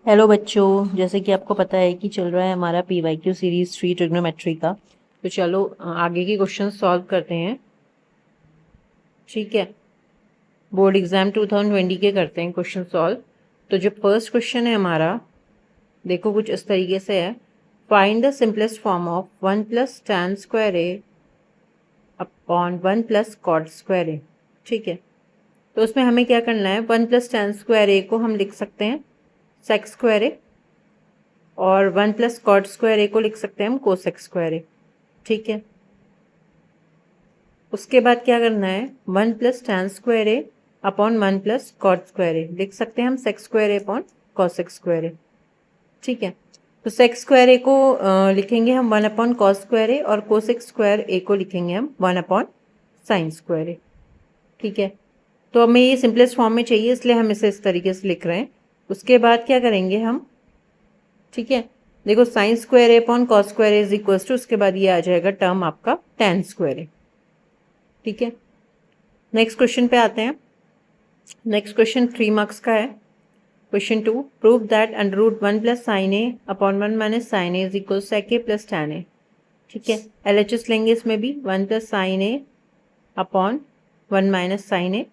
Hello बच्चों, जैसे कि आपको पता है कि चल रहा है हमारा PYQ सीरीज 3 ट्रिग्नोमेट्री का। तो चलो आगे के क्वेश्चन सॉल्व करते हैं। ठीक है, बोर्ड एग्जाम 2020 के करते हैं क्वेश्चन सॉल्व। तो जो फर्स्ट क्वेश्चन है हमारा, देखो कुछ इस तरीके से है। Find the simplest form of 1 plus tan square A upon 1 plus cot square A. ठीक है, तो उसमें हमें क्या करना है, 1 प्लस tan स्क्वायर ए को हम लिख सकते हैं सेक स्क्वायर ए, और 1 प्लस कॉट स्क्वायर ए को लिख सकते हैं हम कोसेक स्क्वायर ए। ठीक है, उसके बाद क्या करना है, 1 plus tan square A upon 1 plus cot square ए लिख सकते हैं हम sec square A upon cosec square A. ठीक है, तो सेक स्क्वायर ए को लिखेंगे हम 1 अपॉन कॉस स्क्वायर ए, और कोसेक स्क्वायर ए को लिखेंगे हम 1 अपॉन साइन स्क्वायर ए। ठीक है, तो हमें ये सिंपलेस्ट फॉर्म में चाहिए, इसलिए हम इसे इस तरीके से लिख रहे हैं। उसके बाद क्या करेंगे हम, ठीक है, देखो sine square A upon cos square A is equal to, उसके बाद ये आ जाएगा टर्म आपका tan स्क्वायर ए। ठीक है, नेक्स्ट क्वेश्चन पे आते हैं। नेक्स्ट क्वेश्चन 3 मार्क्स का है। Question 2, prove that under root 1 plus sine A upon 1 minus sine A is equal sec A plus tan A. ठीक है, LHS लेंगे इसमें भी, 1 plus sine A upon 1 minus sine A.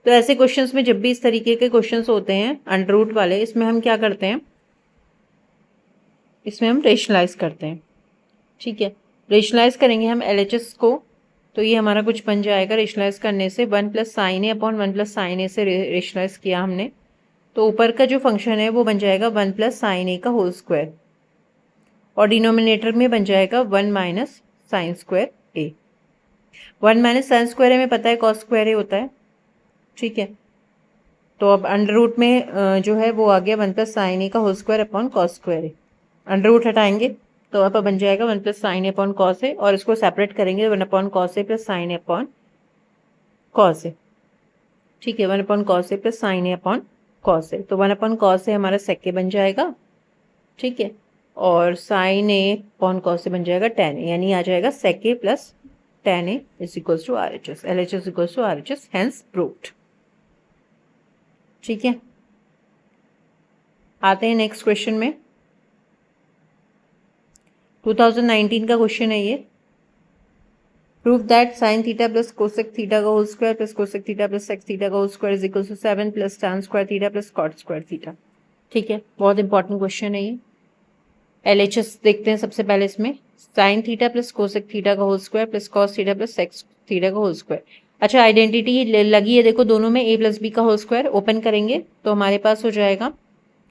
तो ऐसे क्वेश्चंस में जब भी इस तरीके के क्वेश्चंस होते हैं अंडर रूट वाले, इसमें हम क्या करते हैं, इसमें हम रेशनलाइज करते हैं। ठीक है, रेशनलाइज करेंगे हम LHS को, तो ये हमारा कुछ बन जाएगा रेशनलाइज करने से, 1 plus sine A upon 1 plus sine ए से रेशनलाइज किया हमने, तो ऊपर का जो फंक्शन है वो बन जाएगा 1 प्लस साइन ए का होल स्क्वायर, और डिनोमिनेटर में बन जाएगा 1 माइनस साइन स्क्वायर ए। 1 माइनस साइन स्क्वायर ए में पता है कॉस स्क्वायर ए होता है। ठीक है, तो अब अंडर रूट में जो है वो आ गया 1 प्लस साइन ए का whole square upon cos square A. Under root हटाएंगे तो अब बन जाएगा 1 plus sine A upon cos A, और इसको सेपरेट करेंगे 1 upon cos A plus sine A upon cos A. ठीक है, 1 upon cos A plus sine A upon cos A, तो 1 अपॉन कॉस ए हमारा सेक ए बन जाएगा। ठीक है, और sine A upon cos A बन जाएगा tan ए, यानी आ जाएगा sec A plus tan A is equals to RHS, LHS equals to RHS, hence proved. ठीक है, आते हैं नेक्स्ट क्वेश्चन में। 2019 का क्वेश्चन है ये। Prove that sine theta plus cosec theta का whole square plus cosec theta plus sec theta का whole square is equal to 7 plus tan square theta plus cot square theta. ठीक है, बहुत important question है ये। LHS देखते हैं सबसे पहले इसमें, sine theta plus cosec theta का whole square plus cos theta plus sec theta का होल स्क्वायर। अच्छा, आइडेंटिटी लगी है देखो दोनों में, a प्लस बी का होल स्क्वायर ओपन करेंगे तो हमारे पास हो जाएगा,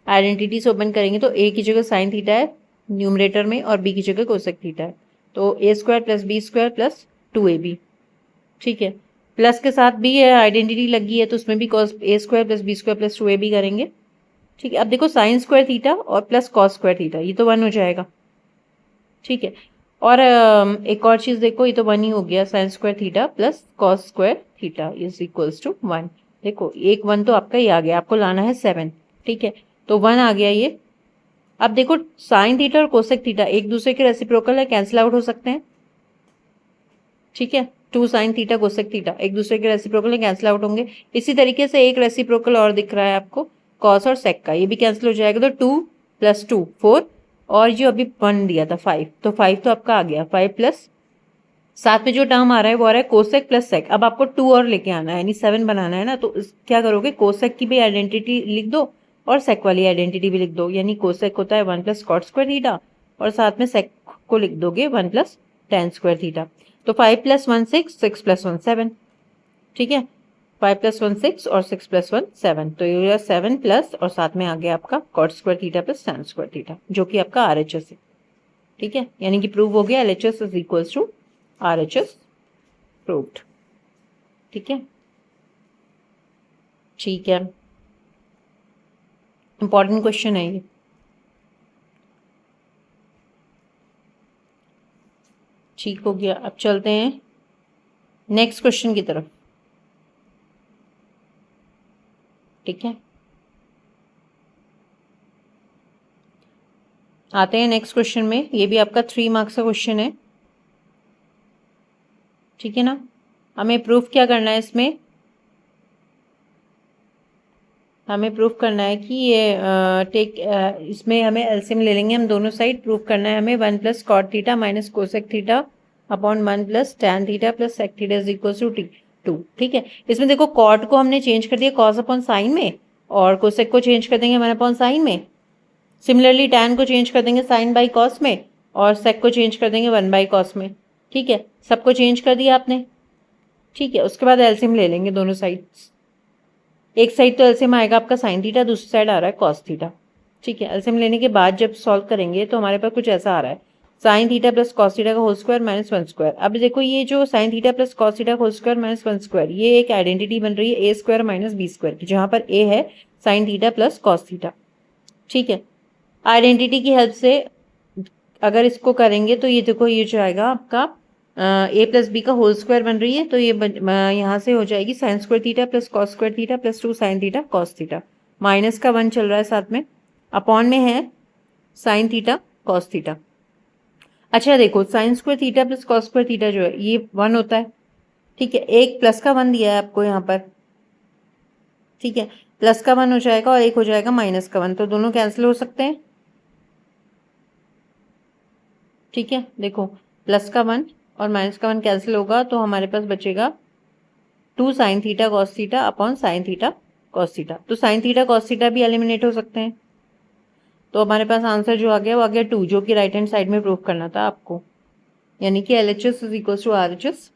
आइडेंटिटी से ओपन करेंगे तो a की जगह साइन थीटा है न्यूमरेटर में, और b की जगह कोसेक थीटा है, तो a square plus B square plus 2ab। ठीक है, प्लस के साथ भी है, आइडेंटिटी लगी है तो उसमें भी cos a square plus B square plus 2ab करेंगे। ठीक है, अब देखो साइन स्क्वायर थीटा और प्लस कॉस स्क्वायर थीटा, ये तो 1 हो जाएगा। ठीक है, और एक और चीज देखो, ये तो 1 ही हो गया, sine square theta plus cos square theta is equals to 1। देखो एक 1 तो आपका ये आ गया, आपको लाना है 7। ठीक है, तो 1 आ गया ये। अब देखो साइन थीटा और कोसेक थीटा एक दूसरे के रेसिप्रोकल है, कैंसिल आउट हो सकते हैं। ठीक है, 2 साइन थीटा कोसेक थीटा एक दूसरे के रेसिप्रोकल है, कैंसिल आउट होंगे। इसी तरीके से एक रेसिप्रोकल और दिख रहा है आपको, कॉस और सेक का, ये भी कैंसिल हो जाएगा, तो 2 प्लस 2 4, और जो अभी 1 दिया था 5, तो 5 तो आपका आ गया, 5 प्लस साथ में जो टर्म आ रहा है वो आ रहा है कोसेक प्लस सेक। अब आपको 2 और लेके आना है, यानी 7 बनाना है ना, तो क्या करोगे, कोसेक की भी आइडेंटिटी लिख दो और सेक वाली आइडेंटिटी भी लिख दो, यानी कोसेक होता है 1 प्लस कॉट स्क्वायर थीटा, और साथ में सेक को लिख दोगे 1 प्लस tan स्क्वायर थीटा। तो 5 प्लस 1 6, 6 प्लस 1 7। ठीक है, 5 प्लस 1 6 और 6 प्लस 1 7, तो ये हुआ 7 प्लस, और साथ में आ गया आपका cot square theta plus tan square theta, जो कि आपका RHS है। ठीक है, यानी कि प्रूव हो गया LHS is equals to RHS, proved. ठीक है, ठीक है, इंपॉर्टेंट क्वेश्चन है ये। ठीक हो गया, अब चलते हैं नेक्स्ट क्वेश्चन की तरफ। ठीक है, आते हैं नेक्स्ट क्वेश्चन में, ये भी आपका 3 मार्क्स का क्वेश्चन है। ठीक है ना, हमें प्रूफ क्या करना है इसमें, हमें प्रूफ करना है कि ये इसमें हमें एलसीएम ले लेंगे हम दोनों साइड। प्रूफ करना है हमें 1 plus cot theta minus cosec theta upon 1 plus tan theta plus sec theta is equal to two. ठीक है, इसमें देखो कॉट को हमने चेंज कर दिया कॉस अपॉन साइन में, और कोसेक को चेंज कर देंगे 1 अपॉन साइन में। सिमिलरली टैन को चेंज कर देंगे साइन बाई कॉस में, और सेक को चेंज कर देंगे 1 बाई कॉस में। ठीक है, सबको चेंज कर दिया आपने। ठीक है, उसके बाद एलसीएम ले लेंगे दोनों साइड्स। एक साइड तो एलसीएम आएगा आपका साइन थीटा, दूसरी साइड आ रहा है कॉस थीटा। ठीक है, एलसीएम लेने के बाद जब सॉल्व करेंगे तो हमारे पास कुछ ऐसा आ रहा है, sine theta plus cos theta का होल स्क्वायर माइनस 1 स्क्वायर। अब देखो ये जो sine theta plus cos theta whole square minus 1 square, ये एक आइडेंटिटी बन रही है A square minus B square की, जहां पर ए है sine theta plus cos theta. ठीक है, आइडेंटिटी की हेल्प से अगर इसको करेंगे तो ये देखो ये जो आएगा आपका ए प्लस बी का होल स्क्वायर बन रही है, तो ये यहाँ से हो जाएगी sign square theta plus cos square theta plus 2 sine theta cos theta. Minus का 1 चल रहा है साथ में, अपॉन में है साइन थीटा कॉस थीटा। अच्छा देखो sine square theta plus cos square theta जो है ये 1 होता है। ठीक है, एक प्लस का 1 दिया है आपको यहाँ पर। ठीक है, प्लस का 1 हो जाएगा और एक हो जाएगा माइनस का 1, तो दोनों कैंसिल हो सकते हैं। ठीक है, देखो प्लस का 1 और माइनस का 1 कैंसिल होगा, तो हमारे पास बचेगा 2 sine theta cos theta upon sine theta cos theta. तो साइन थीटा कॉस थीटा भी एलिमिनेट हो सकते हैं। तो हमारे पास आंसर जो आ गया वो आ गया 2, जो कि राइट हैंड साइड में प्रूव करना था आपको, यानी कि LHS is equal to RHS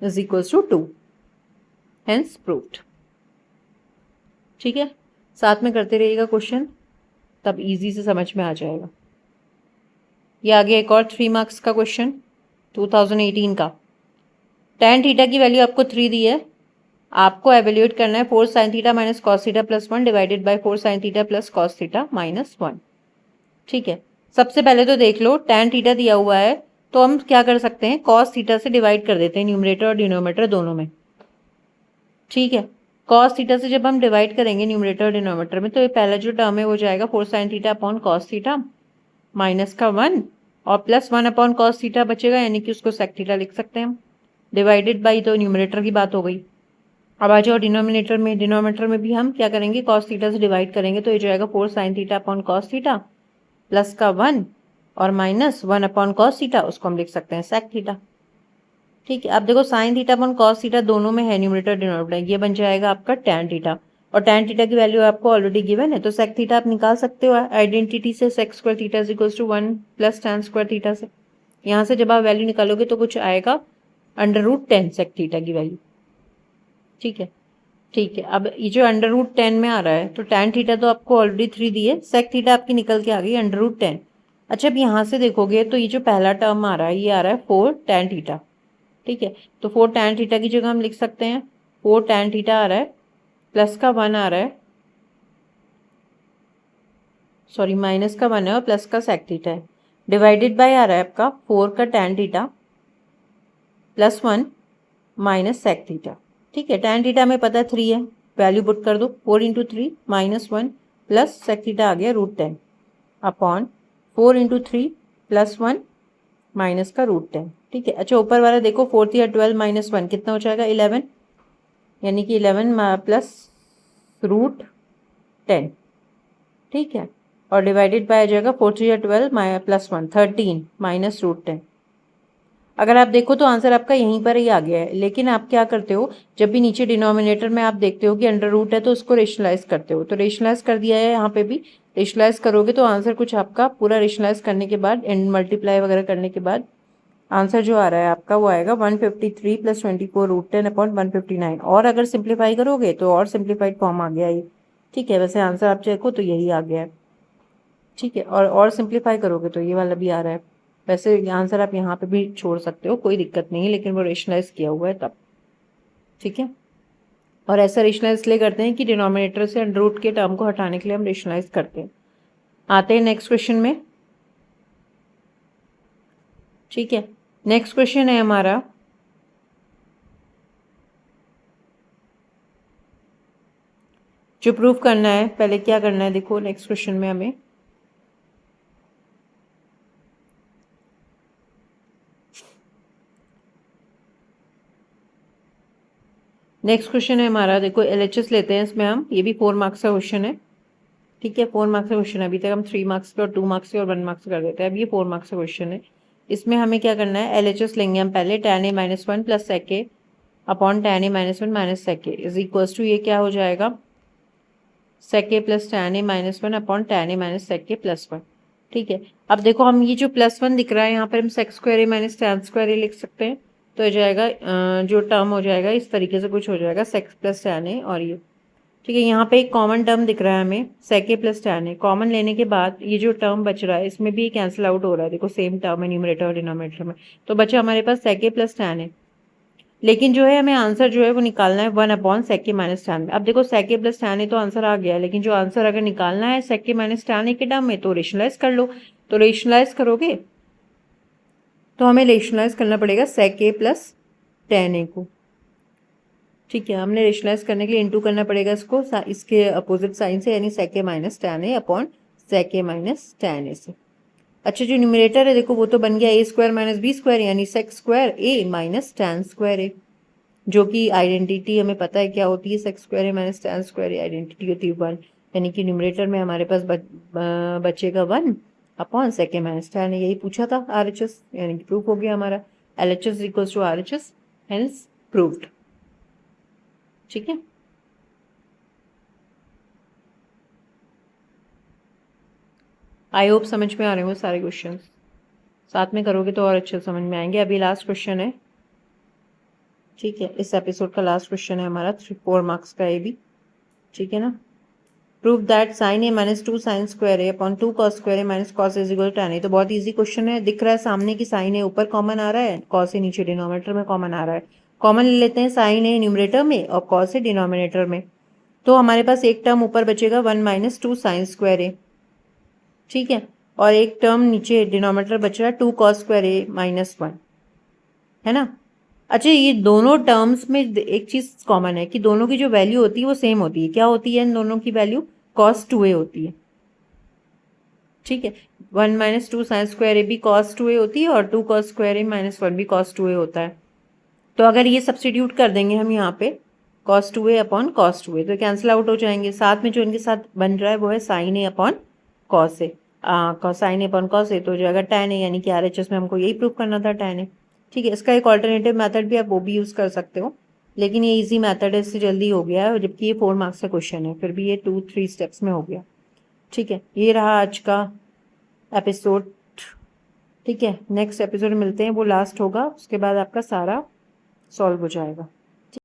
is equal to 2, hence proved. ठीक है, साथ में करते रहिएगा क्वेश्चन, तब इजी से समझ में आ जाएगा। ये आ गया एक और 3 मार्क्स का क्वेश्चन 2018 का। tan थीटा की वैल्यू आपको 3 दी है, आपको एवेल्यूएट करना है 4 sine theta minus cos theta plus 1 divided by 4 sign theta plus cos theta minus 1। ठीक है, सबसे पहले तो देख लो tan थीटा दिया हुआ है, तो हम क्या कर सकते हैं कॉस थीटा से डिवाइड कर देते हैं न्यूमरेटर और डिनोमिनेटर दोनों में। ठीक है, कॉस थीटा से जब हम डिवाइड करेंगे न्यूमरेटर और डिनोमिनेटर में, तो ये पहला जो टर्म है वो जाएगा 4 sine theta upon cos theta minus का 1 और प्लस 1 अपॉन कॉस थीटा बचेगा, यानी कि उसको सेक थीटा लिख सकते हैं हम। डिवाइडेड बाई तो न्यूमरेटर की बात हो गई। अब आ जाओ डिनोमिनेटर में, डिनोमिनेटर में भी हम क्या करेंगे कॉस थीटा से डिवाइड करेंगे, तो ये जाएगा 4 sine theta upon cos theta plus का 1 और माइनस 1 अपॉन कॉस थीटा, उसको हम लिख सकते हैं सेक थीटा। ठीक है, अब देखो sine theta upon cos theta दोनों में है न्यूमरेटर डिनोमिनेटर, ये बन जाएगा आपका tan थीटा, और tan थीटा की वैल्यू आपको ऑलरेडी गिवन है, तो सेक थीटा आप निकाल सकते हो आइडेंटिटी से, sec square theta is equal to 1 plus tan square theta से। यहाँ से जब आप वैल्यू निकालोगे तो कुछ आएगा √10 सेक थीटा की वैल्यू। ठीक है, ठीक है, अब ये जो √10 में आ रहा है, तो tan थीटा तो आपको ऑलरेडी 3 दी है, सेक थीटा आपकी निकल के आ गई √10। अच्छा अब यहाँ से देखोगे तो ये जो पहला टर्म आ रहा है ये आ रहा है 4 tan थीटा। ठीक है, तो 4 tan थीटा की जगह हम लिख सकते हैं 4 tan थीटा आ रहा है, प्लस का 1 आ रहा है, सॉरी माइनस का 1 है और प्लस का सेक थीटा है, डिवाइडेड बाय आ रहा है आपका 4 का tan theta plus 1 minus sec theta. ठीक है, tan थीटा हमें पता है 3 है, वैल्यू पुट कर दो 4 into 3 minus 1 plus sec theta आ गया √10 अपॉन 4 इंटू 3 प्लस 1 माइनस का √10। ठीक है, अच्छा ऊपर वाला देखो 4 या 12 माइनस 1 कितना हो जाएगा 11, यानी कि 11 प्लस √10। ठीक है, और डिवाइडेड बाय आ जाएगा 4 या 12 प्लस 1 13 माइनस √10। अगर आप देखो तो आंसर आपका यहीं पर ही आ गया है, लेकिन आप क्या करते हो जब भी नीचे डिनोमिनेटर में आप देखते हो कि अंडर रूट है तो उसको रेशनलाइज करते हो, तो रेशनलाइज कर दिया है यहाँ पे भी, रेशनलाइज करोगे तो आंसर कुछ आपका पूरा रेशनलाइज करने के बाद एंड मल्टीप्लाई वगैरह करने के बाद आंसर जो आ रहा है आपका वो आएगा 153 प्लस 24 √10 अपॉन 159, और अगर सिंप्लीफाई करोगे तो और सिंप्लीफाइड फॉर्म आ गया ये। ठीक है, वैसे आंसर आप देखो तो यही आ गया है। ठीक है, और सिंप्लीफाई करोगे तो ये वाला भी आ रहा है। वैसे आंसर आप यहाँ पे भी छोड़ सकते हो, कोई दिक्कत नहीं है, लेकिन वो रेशनलाइज किया हुआ है तब। ठीक है, और ऐसा रेशनलाइज इसलिए करते हैं कि डिनोमिनेटर से अंडर रूट के टर्म को हटाने के लिए हम रेशनलाइज करते हैं। आते हैं नेक्स्ट क्वेश्चन में। ठीक है, नेक्स्ट क्वेश्चन है हमारा जो प्रूफ करना है, पहले क्या करना है देखो नेक्स्ट क्वेश्चन में हमें नेक्स्ट क्वेश्चन है हमारा, देखो LHS लेते हैं इसमें हम, ये भी 4 मार्क्स का क्वेश्चन है। ठीक है, 4 मार्क्स का क्वेश्चन है। अभी तक हम 3 मार्क्स के और 2 मार्क्स के और 1 मार्क्स कर देते हैं। अब ये 4 मार्क्स का क्वेश्चन है। इसमें हमें क्या करना है, LHS लेंगे हम पहले, tan a - 1 plus sec a upon tan a - 1 minus sec a is equals to, ये क्या हो जाएगा, sec a plus tan a - 1 upon tan a minus sec a plus 1। ठीक है, अब देखो हम ये जो प्लस 1 दिख रहा है यहाँ पर, हम sec square a minus tan square a लिख सकते हैं। तो हो जाएगा जो टर्म हो जाएगा इस तरीके से कुछ हो जाएगा, sec प्लस tan a और ये। ठीक है, यहाँ पे एक कॉमन टर्म दिख रहा है हमें, sec a plus tan a। Common लेने के बाद ये जो टर्म बच रहा है इसमें भी कैंसिल आउट हो रहा है, देखो सेम टर्म है न्यूमरेटर और डिनोमिनेटर में। तो बचा हमारे पास sec a plus tan a। लेकिन जो है हमें आंसर जो है वो निकालना है 1 upon sec a minus tan में। अब देखो sec a plus tan a तो आंसर आ गया है, लेकिन जो आंसर अगर निकालना है sec a minus tan a के टर्म में, तो रेशनलाइज कर लो। तो रेशनलाइज करोगे तो हमें रेशनलाइज करना पड़ेगा sec a plus tan a को। ठीक है, हमने रेशनलाइज करने के लिए इंटू करना पड़ेगा इसको इसके अपोजिट साइन से, यानी sec a minus tan a upon sec a minus tan a से। अच्छा, जो न्यूमरेटर है देखो वो तो बन गया a square minus b square, यानी sec square a minus tan square a, जो कि आइडेंटिटी हमें पता है क्या होती है, sec square a minus tan square a identity होती है 1, यानी कि न्यूमरेटर में हमारे पास बचेगा 1 upon sec a minus tan a। यही पूछा था RHS, यानी कि प्रूफ हो गया हमारा, LHS equals to RHS, hence proved. ठीक है, आई होप समझ में आ रहे हो सारे क्वेश्चंस, साथ में करोगे तो और अच्छे समझ में आएंगे। अभी लास्ट क्वेश्चन है, ठीक है, इस एपिसोड का लास्ट क्वेश्चन है हमारा 4 मार्क्स का ये भी। ठीक है ना, prove that sine A minus 2 sine square A upon 2 cos square A minus cos is equal to tan a। तो बहुत इजी क्वेश्चन है, दिख रहा है सामने की साइन ए ऊपर कॉमन आ रहा है, कॉस ए नीचे डिनोमिनेटर में कॉमन आ रहा है। कॉमन ले लेते हैं साइन ए न्यूमरेटर में और कॉस ए डिनोमिनेटर में। तो हमारे पास एक टर्म ऊपर बचेगा 1 माइनस 2 साइन स्क्वायर ए। ठीक है, और एक टर्म नीचे डिनोमिनेटर बच रहा है 2 कॉस स्क्वायर ए माइनस 1, है ना। अच्छा, ये दोनों टर्म्स में एक चीज कॉमन है कि दोनों की जो वैल्यू होती है वो सेम होती है। क्या होती है इन दोनों की वैल्यू, cos 2a होती है। ठीक है, 1 माइनस 2 साइन स्क्वायर ए भी cos 2a होती है और 2 cos स्क्वायर ए माइनस 1 भी cos 2a होता है। तो अगर ये सब्सटीट्यूट कर देंगे हम यहाँ पे cos 2a upon cos 2a, तो कैंसिल आउट हो जाएंगे। साथ में जो इनके साथ बन रहा है वो है sin a upon cos a, sin a upon cos a, तो हो जाएगा tan a, यानी कि RHS में हमको यही प्रूव करना था tan a। ठीक है, इसका एक ऑल्टरनेटिव मेथड भी आप वो भी यूज़ कर सकते हो, लेकिन ये इजी मेथड है, इससे जल्दी हो गया है, जबकि ये 4 मार्क्स का क्वेश्चन है, फिर भी ये 2-3 स्टेप्स में हो गया। ठीक है, ये रहा आज का एपिसोड। ठीक है, नेक्स्ट एपिसोड में मिलते हैं, वो लास्ट होगा, उसके बाद आपका सारा सॉल्व हो जाएगा।